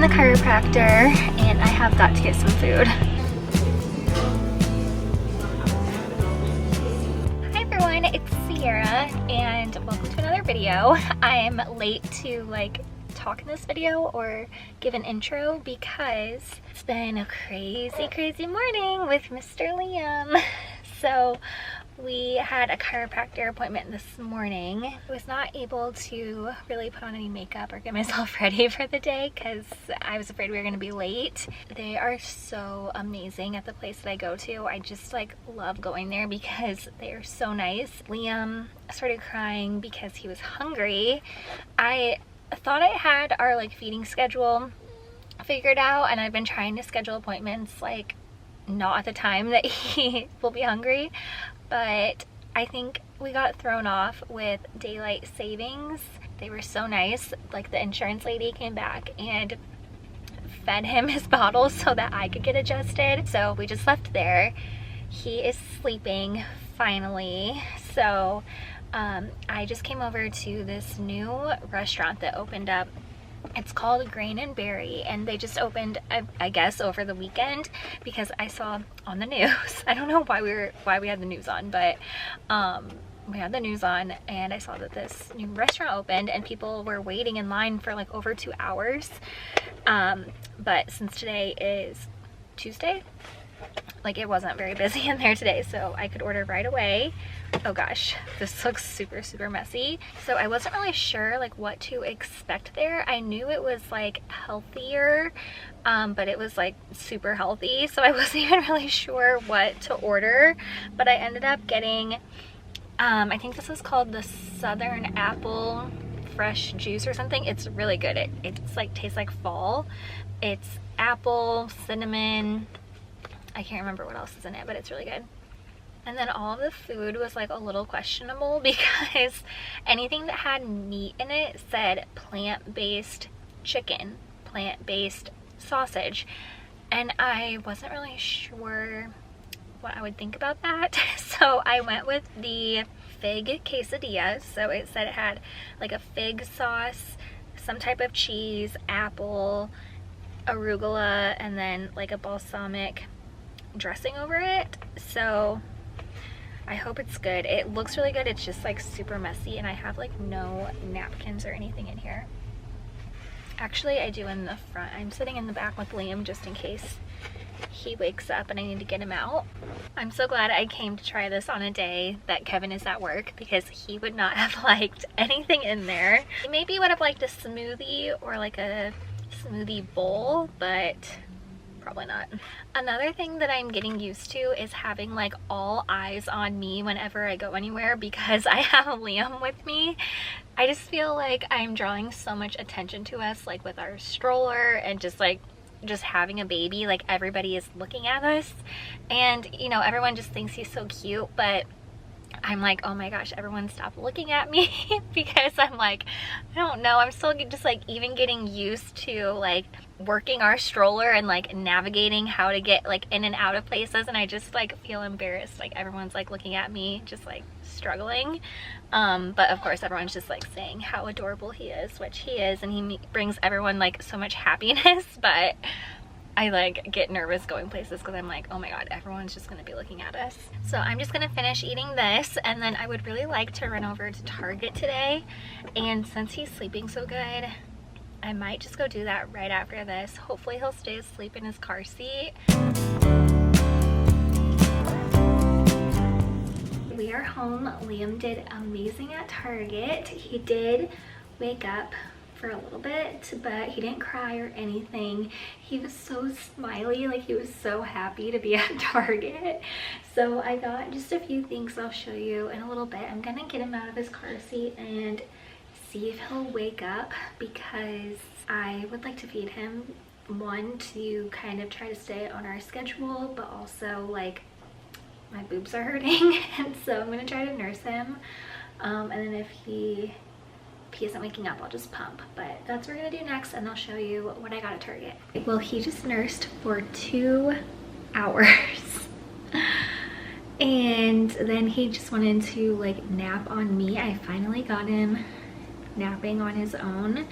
the chiropractor and I have got to get some food. Hi everyone, it's Sierra and welcome to another video. I'm late to talk in this video or give an intro because it's been a crazy morning with Mr. Liam. So we had a chiropractor appointment this morning. I was not able to really put on any makeup or get myself ready for the day because I was afraid we were going to be late. They are so amazing at the place that I go to. I just love going there because they are so nice. Liam started crying because he was hungry. I thought I had our feeding schedule figured out, and I've been trying to schedule appointments not at the time that he will be hungry, but I think we got thrown off with daylight savings. They were so nice. The insurance lady came back and fed him his bottle so that I could get adjusted. So we just left there. He is sleeping finally. So I just came over to this new restaurant that opened up. It's called Grain and Berry, and they just opened, I guess, over the weekend because I saw on the news. I don't know why we had the news on, but we had the news on and I saw that this new restaurant opened and people were waiting in line for over 2 hours. But since today is Tuesday, it wasn't very busy in there today, so I could order right away. Oh gosh, this looks super messy. So I wasn't really sure what to expect there. I knew it was healthier, but it was super healthy, so I wasn't even really sure what to order. But I ended up getting I think this is called the Southern Apple Fresh Juice or something. It's really good. It's tastes like fall. It's apple, cinnamon, I can't remember what else is in it, but it's really good. And then all of the food was a little questionable because anything that had meat in it said plant-based chicken, plant-based sausage, and I wasn't really sure what I would think about that. So I went with the fig quesadilla. So it said it had a fig sauce, some type of cheese, apple, arugula, and then a balsamic dressing over it. So I hope it's good. It looks really good. It's just super messy, and I have no napkins or anything in here. Actually, I do in the front. I'm sitting in the back with Liam just in case he wakes up and I need to get him out. I'm so glad I came to try this on a day that Kevin is at work because he would not have liked anything in there. He maybe would have liked a smoothie or a smoothie bowl, but probably not. Another thing that I'm getting used to is having all eyes on me whenever I go anywhere because I have Liam with me. I just feel I'm drawing so much attention to us with our stroller and just having a baby. Everybody is looking at us, and everyone just thinks he's so cute, but I'm oh my gosh, everyone stop looking at me because I'm I don't know, I'm still just even getting used to working our stroller and navigating how to get in and out of places, and I just feel embarrassed. Everyone's looking at me just struggling, but of course everyone's just saying how adorable he is, which he is, and he brings everyone so much happiness, but I get nervous going places because I'm oh my god, everyone's just gonna be looking at us. So I'm just gonna finish eating this, and then I would really like to run over to Target today, and since he's sleeping so good, I might just go do that right after this. Hopefully he'll stay asleep in his car seat. We are home. Liam did amazing at Target. He did wake up for a little bit, but he didn't cry or anything. He was so smiley, he was so happy to be at Target. So I got just a few things I'll show you in a little bit. I'm gonna get him out of his car seat and see if he'll wake up because I would like to feed him. One, to kind of try to stay on our schedule, but also my boobs are hurting and so I'm gonna try to nurse him, and then if he isn't waking up, I'll just pump. But that's what we're gonna do next, and I'll show you what I got at Target. Well, he just nursed for 2 hours and then he just wanted to nap on me. I finally got him napping on his own.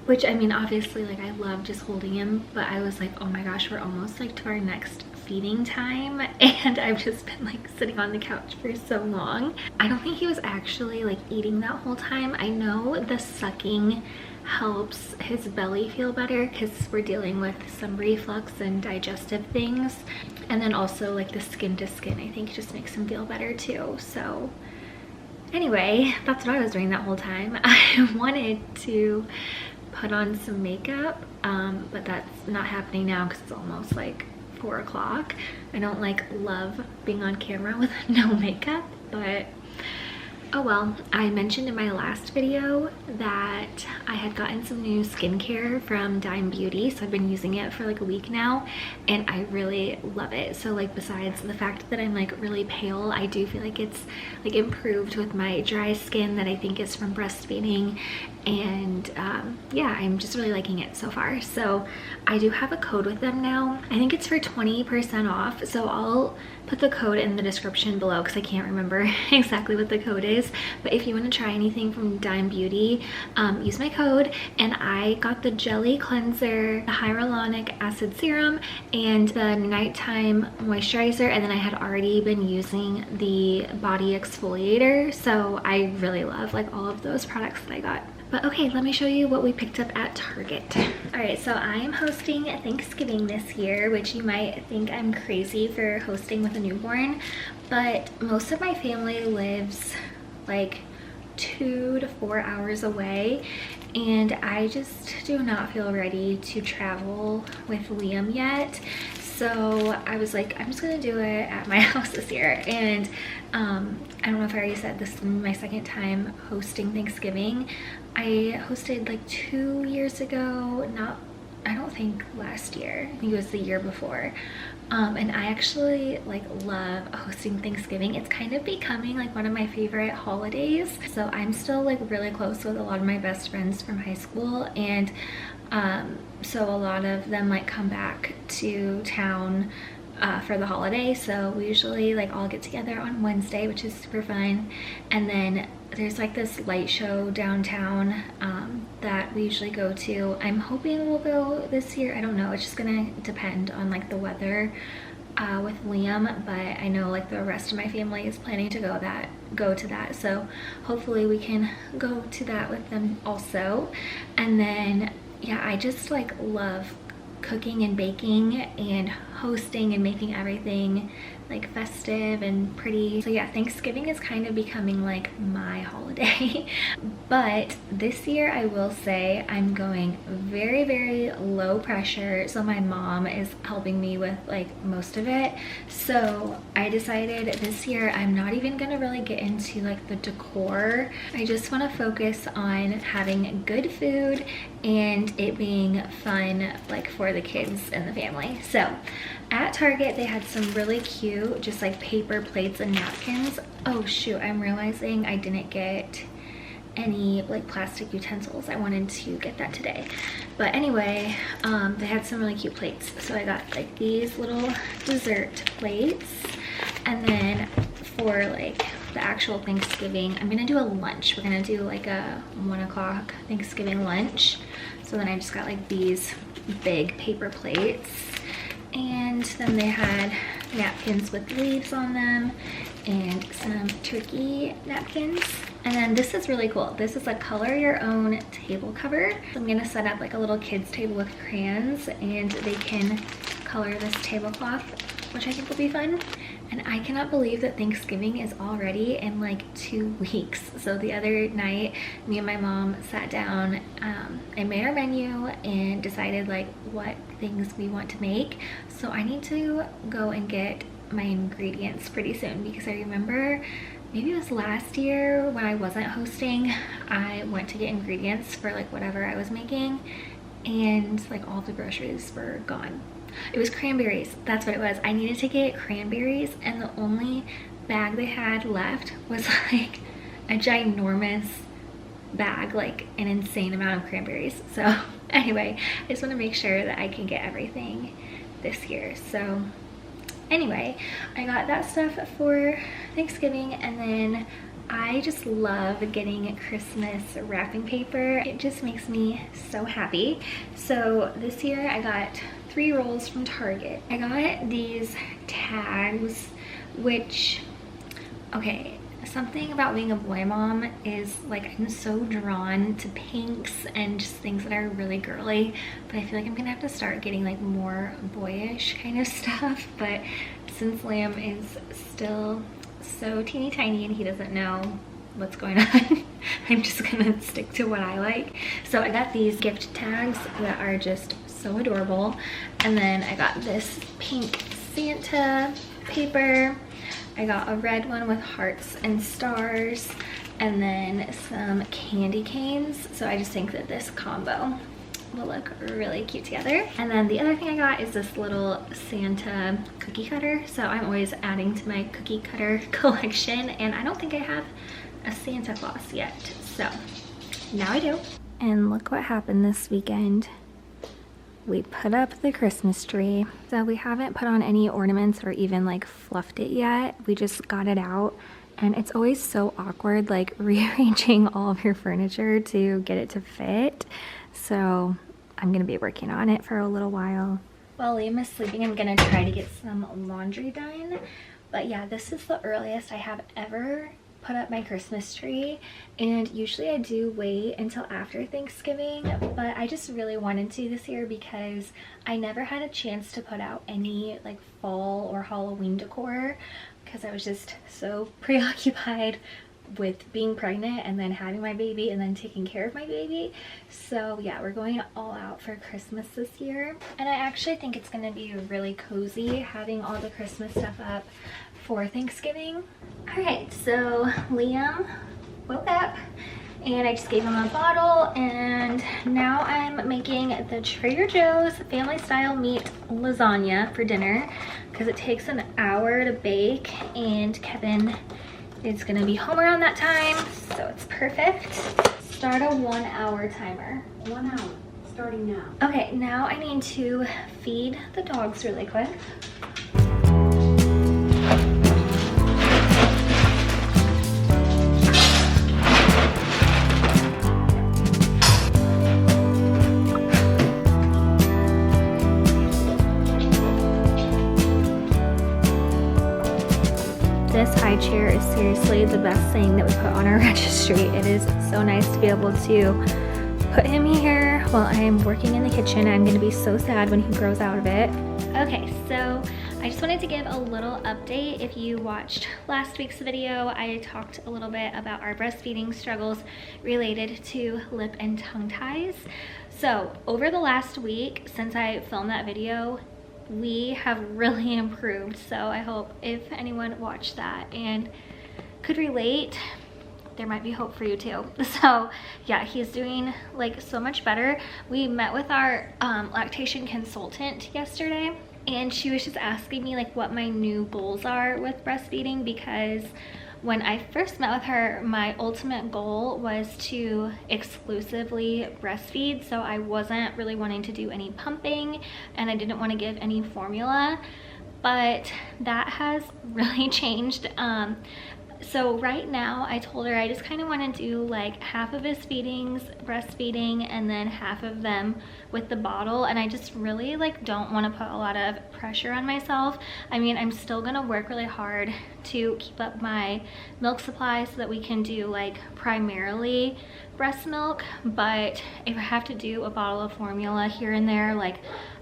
which I mean, obviously like I love just holding him, but I was like, oh my gosh, we're almost like to our next feeding time, and I've just been like sitting on the couch for so long. I don't think he was actually like eating that whole time. I know the sucking helps his belly feel better because we're dealing with some reflux and digestive things, and then also like the skin to skin I think just makes him feel better too. So anyway, that's what I was doing that whole time. I wanted to put on some makeup, but that's not happening now because it's almost like 4 o'clock. I don't like love being on camera with no makeup, but oh well. I mentioned in my last video that I had gotten some new skincare from Dime Beauty, so I've been using it for like a week now and I really love it. So like besides the fact that I'm like really pale, I do feel like it's like improved with my dry skin that I think is from breastfeeding, and yeah, I'm just really liking it so far. So I do have a code with them now. I think it's for 20% off, so I'll put the code in the description below because I can't remember exactly what the code is. But if you want to try anything from Dime Beauty, use my code. And I got the jelly cleanser, the hyaluronic acid serum, and the nighttime moisturizer, and then I had already been using the body exfoliator, so I really love like all of those products that I got. But okay, let me show you what we picked up at Target. All right, so I am hosting Thanksgiving this year, which you might think I'm crazy for hosting with a newborn, but most of my family lives like 2 to 4 hours away, and I just do not feel ready to travel with Liam yet. So I was like, I'm just gonna do it at my house this year. And I don't know if I already said this is my second time hosting Thanksgiving. I hosted like 2 years ago, I don't think last year, I think it was the year before. And I actually like love hosting Thanksgiving. It's kind of becoming like one of my favorite holidays. So I'm still like really close with a lot of my best friends from high school, and so a lot of them like come back to town for the holiday. So we usually like all get together on Wednesday, which is super fun. And then there's like this light show downtown that we usually go to. I'm hoping we'll go this year. I don't know, it's just gonna depend on like the weather with Liam, but I know like the rest of my family is planning to go to that, so hopefully we can go to that with them also. And then yeah, I just like love cooking and baking and hosting and making everything like festive and pretty. So yeah, Thanksgiving is kind of becoming like my holiday. But this year I will say I'm going very, very low pressure. So my mom is helping me with like most of it. So I decided this year I'm not even gonna really get into like the decor. I just want to focus on having good food and it being fun like for the kids and the family. So at Target they had some really cute just like paper plates and napkins. Oh shoot, I'm realizing I didn't get any like plastic utensils. I wanted to get that today, but anyway, they had some really cute plates. So I got like these little dessert plates, and then for like the actual Thanksgiving, I'm gonna do a lunch. We're gonna do like a 1 o'clock Thanksgiving lunch. So then I just got like these big paper plates, and then they had napkins with leaves on them and some turkey napkins. And then this is really cool. This is a color your own table cover. So I'm gonna set up like a little kids table with crayons and they can color this tablecloth, which I think will be fun. And I cannot believe that Thanksgiving is already in like 2 weeks. So the other night, me and my mom sat down and made our menu and decided like what things we want to make. So I need to go and get my ingredients pretty soon, because I remember maybe it was last year when I wasn't hosting, I went to get ingredients for like whatever I was making, and like all the groceries were gone. It was cranberries, that's what it was. I needed to get cranberries and the only bag they had left was like a ginormous bag, like an insane amount of cranberries. So anyway, I just want to make sure that I can get everything this year. So anyway, I got that stuff for Thanksgiving, and then I just love getting Christmas wrapping paper. It just makes me so happy. So this year I got 3 rolls from Target. I got these tags, which, okay, something about being a boy mom is like I'm so drawn to pinks and just things that are really girly, but I feel like I'm gonna have to start getting like more boyish kind of stuff. But since Liam is still so teeny tiny and he doesn't know what's going on, I'm just gonna stick to what I like. So I got these gift tags that are just so adorable, and then I got this pink Santa paper. I got a red one with hearts and stars, and then some candy canes. So I just think that this combo will look really cute together. And then the other thing I got is this little Santa cookie cutter. So I'm always adding to my cookie cutter collection, and I don't think I have a Santa Claus yet. So now I do. And look what happened this weekend. We put up the Christmas tree. So we haven't put on any ornaments or even like fluffed it yet. We just got it out, and it's always so awkward like rearranging all of your furniture to get it to fit. So I'm gonna be working on it for a little while. While Liam is sleeping, I'm gonna try to get some laundry done. But yeah, this is the earliest I have ever put up my Christmas tree, and usually I do wait until after Thanksgiving, but I just really wanted to this year because I never had a chance to put out any like fall or Halloween decor because I was just so preoccupied with being pregnant and then having my baby and then taking care of my baby. So yeah, we're going all out for Christmas this year, and I actually think it's going to be really cozy having all the Christmas stuff up for Thanksgiving. All right, so Liam woke up and I just gave him a bottle, and now I'm making the Trader Joe's family style meat lasagna for dinner because it takes an hour to bake, and Kevin is gonna be home around that time, so it's perfect. Start a 1 hour timer. 1 hour, starting now. Okay, now I need to feed the dogs really quick. This high chair is seriously the best thing that we put on our registry. It is so nice to be able to put him here while I'm working in the kitchen. I'm gonna be so sad when he grows out of it. Okay, so I just wanted to give a little update. If you watched last week's video, I talked a little bit about our breastfeeding struggles related to lip and tongue ties. So over the last week since I filmed that video, we have really improved. So I hope if anyone watched that and could relate, there might be hope for you too. So yeah, he's doing like so much better. We met with our lactation consultant yesterday, and she was just asking me like what my new goals are with breastfeeding, because when I first met with her, my ultimate goal was to exclusively breastfeed. So I wasn't really wanting to do any pumping, and I didn't want to give any formula, but that has really changed. So right now I told her I just kind of want to do like half of his feedings breastfeeding and then half of them with the bottle, and I just really like don't want to put a lot of pressure on myself. I mean, I'm still gonna work really hard to keep up my milk supply so that we can do like primarily breast milk, but if I have to do a bottle of formula here and there, like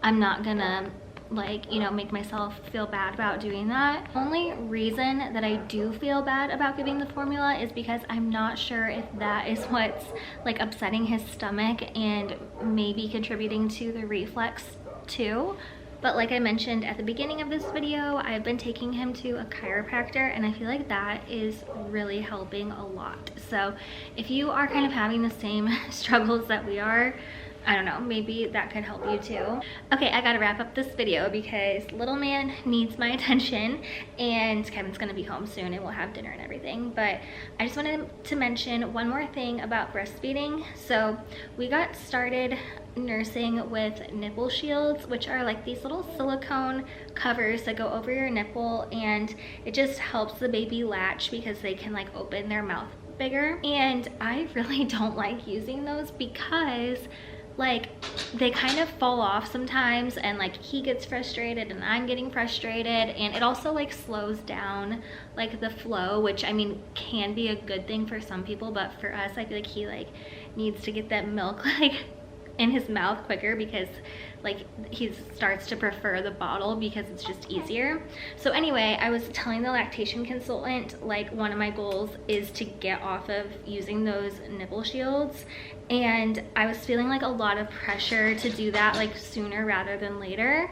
I'm not gonna like, you know, make myself feel bad about doing that. Only reason that I do feel bad about giving the formula is because I'm not sure if that is what's like upsetting his stomach and maybe contributing to the reflux too. But like I mentioned at the beginning of this video, I've been taking him to a chiropractor, and I feel like that is really helping a lot. So if you are kind of having the same struggles that we are, I don't know, maybe that could help you too. Okay, I gotta wrap up this video because little man needs my attention and Kevin's gonna be home soon and we'll have dinner and everything. But I just wanted to mention one more thing about breastfeeding. So we got started nursing with nipple shields, which are like these little silicone covers that go over your nipple, and it just helps the baby latch because they can like open their mouth bigger. And I really don't like using those because like they kind of fall off sometimes, and like he gets frustrated and I'm getting frustrated, and it also like slows down like the flow, which I mean can be a good thing for some people, but for us I feel like he like needs to get that milk like in his mouth quicker because like he starts to prefer the bottle because it's just easier. So anyway, I was telling the lactation consultant like one of my goals is to get off of using those nipple shields, and I was feeling like a lot of pressure to do that like sooner rather than later.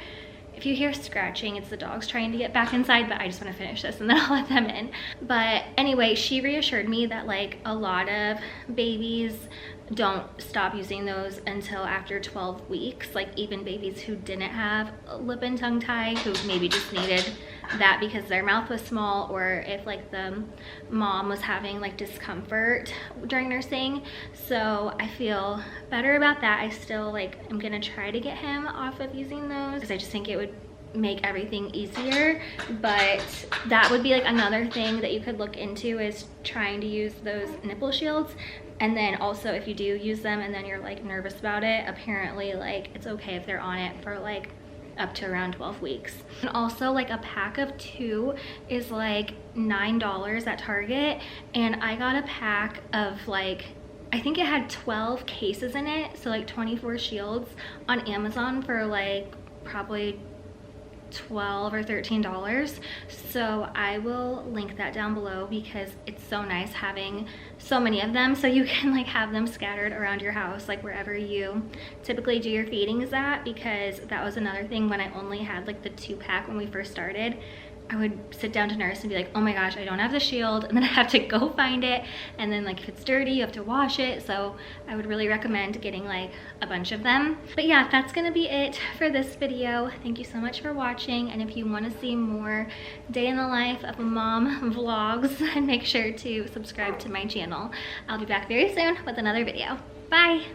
If you hear scratching, it's the dogs trying to get back inside, but I just want to finish this and then I'll let them in. But anyway, she reassured me that like a lot of babies don't stop using those until after 12 weeks. Like even babies who didn't have lip and tongue tie, who maybe just needed that because their mouth was small, or if like the mom was having like discomfort during nursing. So I feel better about that. I still like I'm gonna try to get him off of using those because I just think it would make everything easier. But that would be like another thing that you could look into, is trying to use those nipple shields. And then also if you do use them and then you're like nervous about it, apparently like it's okay if they're on it for like up to around 12 weeks. And also like a pack of 2 is like $9 at Target, and I got a pack of like, I think it had 12 cases in it, so like 24 shields on Amazon for like probably $12 or $13. So I will link that down below because it's so nice having so many of them, so you can like have them scattered around your house, like wherever you typically do your feedings at. Because that was another thing, when I only had like the 2-pack when we first started, I would sit down to nurse and be like, oh my gosh, I don't have the shield, and then I have to go find it, and then like if it's dirty you have to wash it. So I would really recommend getting like a bunch of them. But yeah, that's gonna be it for this video. Thank you so much for watching, and if you want to see more day in the life of a mom vlogs, make sure to subscribe to my channel. I'll be back very soon with another video. Bye.